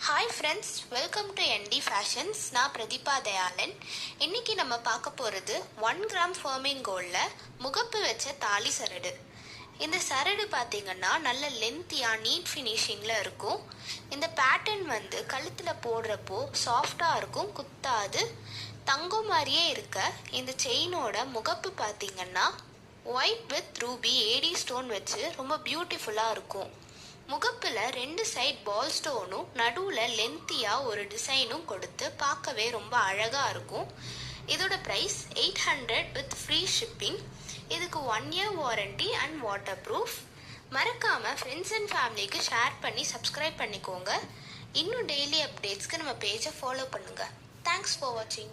Hi friends, welcome to ND Fashions. நான் பிரதீபா தயாளன். இன்னைக்கு நம்ம பார்க்க போகிறது 1 கிராம் ஃபர்மிங் கோல்டில் முகப்பு வச்ச தாலி சரடு. இந்த சரடு பார்த்தீங்கன்னா நல்ல லென்த்தியாக நீட் ஃபினிஷிங்கில் இருக்கும். இந்த பேட்டர்ன் கழுத்தில் போடுறப்போ சாஃப்டாக இருக்கும், குத்தாது. தங்கம் மாதிரியே இருக்க இந்த செயினோட முகப்பு பார்த்தீங்கன்னா white with ruby AD stone வச்சு ரொம்ப பியூட்டிஃபுல்லாக இருக்கும். முகப்பில் 2 சைட் பால் ஸ்டோனும் நடுவில் லென்த்தியாக ஒரு டிசைனும் கொடுத்து பார்க்கவே ரொம்ப அழகாக இருக்கும். இதோட ப்ரைஸ் 800 வித் ஃப்ரீ ஷிப்பிங். இதுக்கு 1 year warranty and water proof. மறக்காமல் ஃப்ரெண்ட்ஸ் அண்ட் ஃபேமிலிக்கு ஷேர் பண்ணி சப்ஸ்கிரைப் பண்ணிக்கோங்க. இன்னும் டெய்லி அப்டேட்ஸ்க்கு நம்ம பேஜை ஃபாலோ பண்ணுங்கள். தேங்க்ஸ் ஃபார் வாட்சிங்.